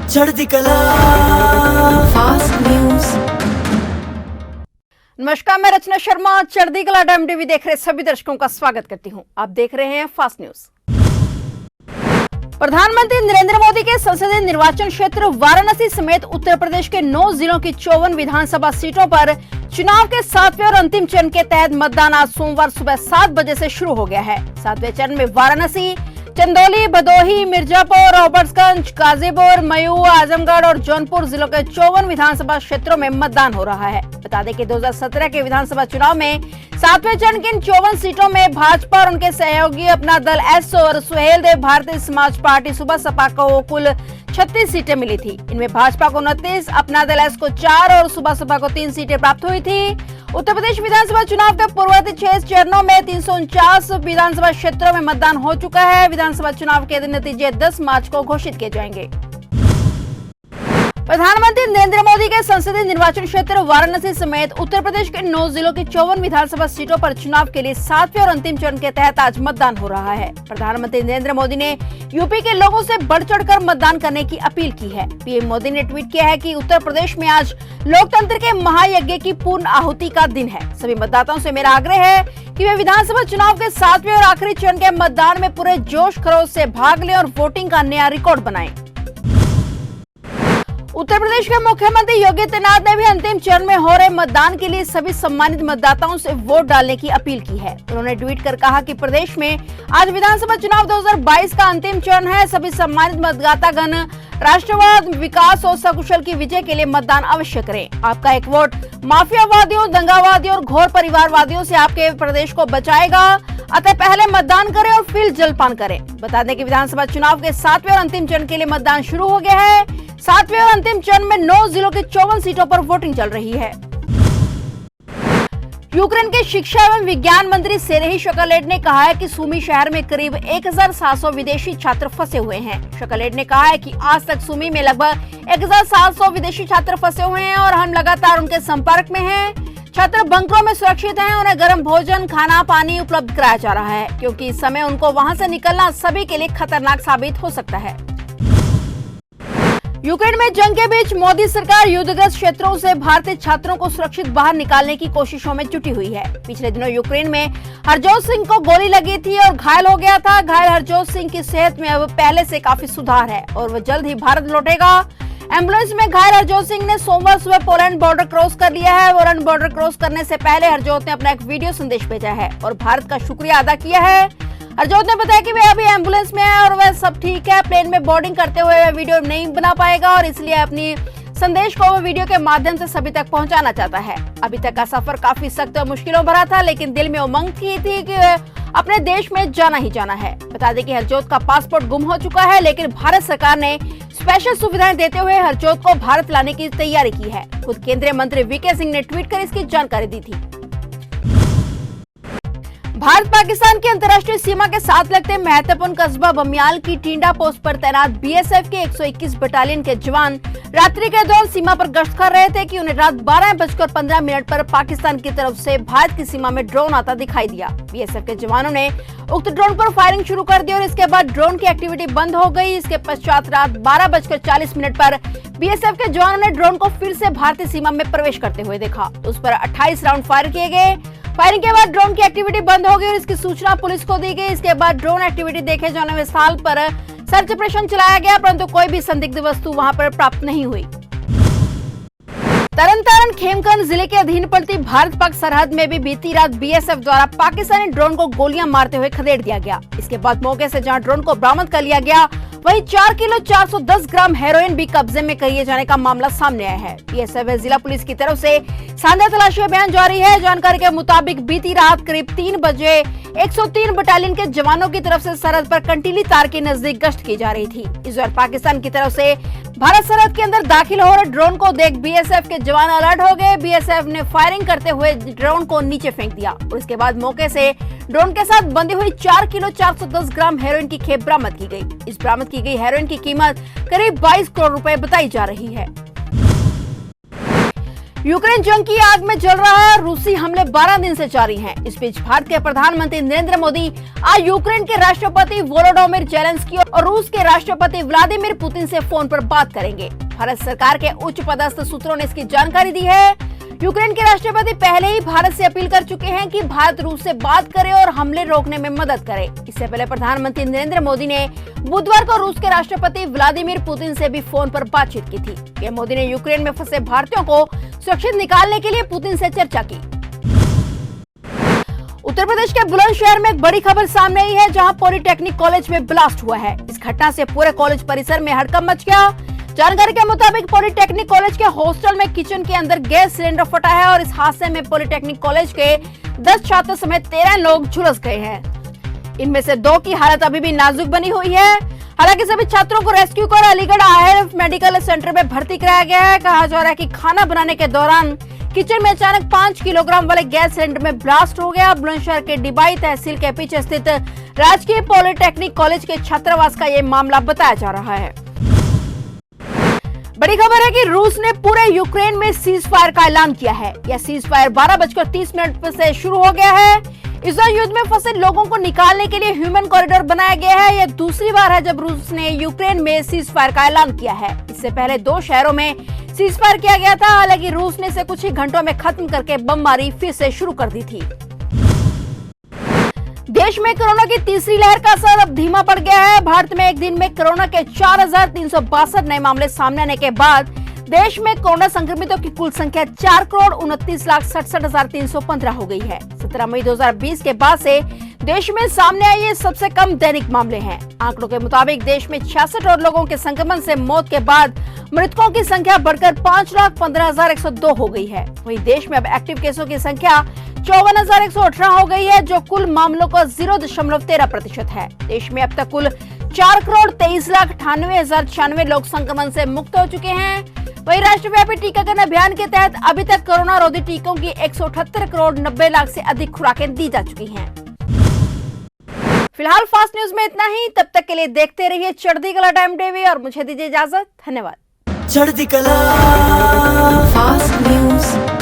चढ़ती कला fast news. नमस्कार, मैं रचना शर्मा चढ़ती कला टाइम टीवी देख रहे सभी दर्शकों का स्वागत करती हूं। आप देख रहे हैं फास्ट न्यूज। प्रधानमंत्री नरेंद्र मोदी के संसदीय निर्वाचन क्षेत्र वाराणसी समेत उत्तर प्रदेश के 9 जिलों की 54 विधानसभा सीटों पर चुनाव के 7वें और अंतिम चरण के तहत मतदान आज सोमवार सुबह 7 बजे से शुरू हो गया है। 7वें चरण में वाराणसी, चंदौली, भदोही, मिर्जापुर, रॉबर्ट्सगंज, गाजीपुर, मयू, आजमगढ़ और जौनपुर जिलों के 54 विधानसभा क्षेत्रों में मतदान हो रहा है। बता दें कि 2017 के विधानसभा चुनाव में 7वें चरण की इन 54 सीटों में भाजपा और उनके सहयोगी अपना दल एस और सुहेल देव भारतीय समाज पार्टी सुबह सपा को कुल 36 सीटें मिली थी। इनमें भाजपा को 29, अपना दल एस को 4 और सुबह सपा को 3 सीटें प्राप्त हुई थी। उत्तर प्रदेश विधानसभा चुनाव के पूर्ववर्ती 6 चरणों में 349 विधानसभा क्षेत्रों में मतदान हो चुका है। विधानसभा चुनाव के नतीजे 10 मार्च को घोषित किए जाएंगे। प्रधानमंत्री नरेंद्र मोदी के संसदीय निर्वाचन क्षेत्र वाराणसी समेत उत्तर प्रदेश के 9 जिलों की 54 विधानसभा सीटों पर चुनाव के लिए 7वें और अंतिम चरण के तहत आज मतदान हो रहा है। प्रधानमंत्री नरेंद्र मोदी ने यूपी के लोगों से बढ़ चढ़कर मतदान करने की अपील की है। पीएम मोदी ने ट्वीट किया है कि उत्तर प्रदेश में आज लोकतंत्र के महायज्ञ की पूर्ण आहुति का दिन है। सभी मतदाताओं से मेरा आग्रह है कि वे विधानसभा चुनाव के 7वें और आखिरी चरण के मतदान में पूरे जोश खरोश से भाग लें और वोटिंग का नया रिकॉर्ड बनाएं। उत्तर प्रदेश के मुख्यमंत्री योगी आदित्यनाथ ने भी अंतिम चरण में हो रहे मतदान के लिए सभी सम्मानित मतदाताओं से वोट डालने की अपील की है। उन्होंने ट्वीट कर कहा कि प्रदेश में आज विधानसभा चुनाव 2022 का अंतिम चरण है। सभी सम्मानित मतदातागण राष्ट्रवाद, विकास और सकुशल की विजय के लिए मतदान अवश्य करें। आपका एक वोट माफियावादियों, दंगावादियों और घोर परिवारवादियों से आपके प्रदेश को बचाएगा। अतः पहले मतदान करें और फिर जलपान करें। बता दें कि विधानसभा चुनाव के 7वें और अंतिम चरण के लिए मतदान शुरू हो गया है। 7वें और अंतिम चरण में 9 जिलों की 54 सीटों पर वोटिंग चल रही है। यूक्रेन के शिक्षा एवं विज्ञान मंत्री सेरेही शकलेट ने कहा है कि सुमी शहर में करीब 1700 विदेशी छात्र फंसे हुए हैं। शकलेट ने कहा है कि आज तक सुमी में लगभग 1700 विदेशी छात्र फंसे हुए हैं और हम लगातार उनके संपर्क में हैं। छात्र बंकरों में सुरक्षित हैं। उन्हें गर्म भोजन, खाना, पानी उपलब्ध कराया जा रहा है क्योंकि इस समय उनको वहां से निकलना सभी के लिए खतरनाक साबित हो सकता है। यूक्रेन में जंग के बीच मोदी सरकार युद्धग्रस्त क्षेत्रों से भारतीय छात्रों को सुरक्षित बाहर निकालने की कोशिशों में जुटी हुई है। पिछले दिनों यूक्रेन में हरजोत सिंह को गोली लगी थी और घायल हो गया था। घायल हरजोत सिंह की सेहत में अब पहले से काफी सुधार है और वह जल्द ही भारत लौटेगा। एम्बुलेंस में घायल हरजोत सिंह ने सोमवार सुबह पोलैंड बॉर्डर क्रॉस कर लिया है। पोलैंड बॉर्डर क्रॉस करने से पहले हरजोत ने अपना एक वीडियो संदेश भेजा है और भारत का शुक्रिया अदा किया है। हरजोत ने बताया कि वह अभी एम्बुलेंस में है और वह सब ठीक है। प्लेन में बोर्डिंग करते हुए वह वीडियो नहीं बना पाएगा और इसलिए अपनी संदेश को वह वीडियो के माध्यम से सभी तक पहुंचाना चाहता है। अभी तक का सफर काफी सख्त और मुश्किलों भरा था, लेकिन दिल में उमंग की थी कि अपने देश में जाना ही जाना है। बता दें कि हरजोत का पासपोर्ट गुम हो चुका है, लेकिन भारत सरकार ने स्पेशल सुविधाएं देते हुए हरजोत को भारत लाने की तैयारी की है। खुद केंद्रीय मंत्री वीके सिंह ने ट्वीट कर इसकी जानकारी दी थी। भारत पाकिस्तान की अंतर्राष्ट्रीय सीमा के साथ लगते महत्वपूर्ण कस्बा बमियाल की टींडा पोस्ट पर तैनात बीएसएफ के 121 बटालियन के जवान रात्रि के दौरान सीमा पर गश्त कर रहे थे कि उन्हें रात 12:15 पर पाकिस्तान की तरफ से भारत की सीमा में ड्रोन आता दिखाई दिया। बीएसएफ के जवानों ने उक्त ड्रोन पर फायरिंग शुरू कर दी और इसके बाद ड्रोन की एक्टिविटी बंद हो गई। इसके पश्चात रात 12:40 पर बीएसएफ के जवानों ने ड्रोन को फिर से भारतीय सीमा में प्रवेश करते हुए देखा। उस पर 28 राउंड फायर किए गए। फायरिंग के बाद ड्रोन की एक्टिविटी बंद हो गई और इसकी सूचना पुलिस को दी गई। इसके बाद ड्रोन एक्टिविटी देखे जाने वाले स्थल पर सर्च ऑपरेशन चलाया गया, परंतु कोई भी संदिग्ध वस्तु वहां पर प्राप्त नहीं हुई। तरन खेमगंज जिले के अधीन पड़ती भारत पाक सरहद में भी बीती रात बीएसएफ द्वारा पाकिस्तानी ड्रोन को गोलियां मारते हुए खदेड़ दिया गया। इसके बाद मौके से जहां ड्रोन को बरामद कर लिया गया, वहीं 4 किलो 410 ग्राम हेरोइन भी कब्जे में किए जाने का मामला सामने आया है। बीएसएफ व जिला पुलिस की तरफ से शानदार तलाशी अभियान जारी है। जानकारी के मुताबिक बीती रात करीब 3 बजे 103 बटालियन के जवानों की तरफ से सरहद पर कंटीली तार के नजदीक गश्त की जा रही थी। इस दौरान पाकिस्तान की तरफ से भारत सरहद के अंदर दाखिल हो रहे ड्रोन को देख बीएसएफ के जवान अलर्ट हो गए। बीएसएफ ने फायरिंग करते हुए ड्रोन को नीचे फेंक दिया और इसके बाद मौके से ड्रोन के साथ बंधी हुई 4 किलो 410 ग्राम हेरोइन की खेप बरामद की गई। इस बरामद की गई हेरोइन की कीमत करीब 22 करोड़ रुपए बताई जा रही है। यूक्रेन जंग की आग में जल रहा है। रूसी हमले 12 दिन से जारी हैं। इस बीच भारत के प्रधानमंत्री नरेंद्र मोदी आज यूक्रेन के राष्ट्रपति वोलोडोमिर जेलेंस्की और रूस के राष्ट्रपति व्लादिमीर पुतिन से फोन पर बात करेंगे। भारत सरकार के उच्च पदस्थ सूत्रों ने इसकी जानकारी दी है। यूक्रेन के राष्ट्रपति पहले ही भारत से अपील कर चुके हैं कि भारत रूस से बात करे और हमले रोकने में मदद करे। इससे पहले प्रधानमंत्री नरेंद्र मोदी ने बुधवार को रूस के राष्ट्रपति व्लादिमीर पुतिन से भी फोन पर बातचीत की थी। पीएम मोदी ने यूक्रेन में फंसे भारतीयों को सुरक्षित निकालने के लिए पुतिन से चर्चा की। उत्तर प्रदेश के बुलंदशहर में एक बड़ी खबर सामने आई है, जहां पॉलिटेक्निक कॉलेज में ब्लास्ट हुआ है। इस घटना से पूरे कॉलेज परिसर में हड़कंप मच गया। जानकारी के मुताबिक पॉलिटेक्निक कॉलेज के हॉस्टल में किचन के अंदर गैस सिलेंडर फटा है और इस हादसे में पॉलिटेक्निक कॉलेज के 10 छात्र समेत 13 लोग झुलस गए हैं। इनमें से 2 की हालत अभी भी नाजुक बनी हुई है। हालांकि सभी छात्रों को रेस्क्यू कर अलीगढ़ आईएलएफ मेडिकल सेंटर में भर्ती कराया गया है। कहा जा रहा है कि खाना बनाने के दौरान किचन में अचानक 5 किलोग्राम वाले गैस सिलेंडर में ब्लास्ट हो गया। बुलंदशहर के डिबाई तहसील के पीछे स्थित राजकीय पॉलिटेक्निक कॉलेज के छात्रावास का ये मामला बताया जा रहा है। बड़ी खबर है कि रूस ने पूरे यूक्रेन में सीज फायर का ऐलान किया है। यह सीज फायर 12:30 से शुरू हो गया है। इस युद्ध में फंसे लोगों को निकालने के लिए ह्यूमन कॉरिडोर बनाया गया है। यह दूसरी बार है जब रूस ने यूक्रेन में सीज फायर का ऐलान किया है। इससे पहले 2 शहरों में सीज फायर किया गया था। हालांकि रूस ने इसे कुछ ही घंटों में खत्म करके बमबारी फिर से शुरू कर दी थी। देश में कोरोना की तीसरी लहर का असर अब धीमा पड़ गया है। भारत में एक दिन में कोरोना के 4,362 नए मामले सामने आने के बाद देश में कोरोना संक्रमितों की कुल संख्या 4,29,67,315 हो गई है। 17 मई 2020 के बाद से देश में सामने आए ये सबसे कम दैनिक मामले हैं। आंकड़ों के मुताबिक देश में 66 और लोगों के संक्रमण से मौत के बाद मृतकों की संख्या बढ़कर 5,15,102 हो गई है। वहीं देश में अब एक्टिव केसों की संख्या 54,118 हो गई है, जो कुल मामलों का 0.13% है। देश में अब तक कुल 4,23,98,096 लोग संक्रमण से मुक्त हो चुके हैं। वहीं राष्ट्रव्यापी टीकाकरण अभियान के तहत अभी तक कोरोना रोधी टीकों की 178,90,00,000 से अधिक खुराकें दी जा चुकी हैं। फिलहाल फास्ट न्यूज में इतना ही। तब तक के लिए देखते रहिए चढ़ती कला टाइम टीवी और मुझे दीजिए इजाजत। धन्यवाद। चढ़ती कला फास्ट न्यूज।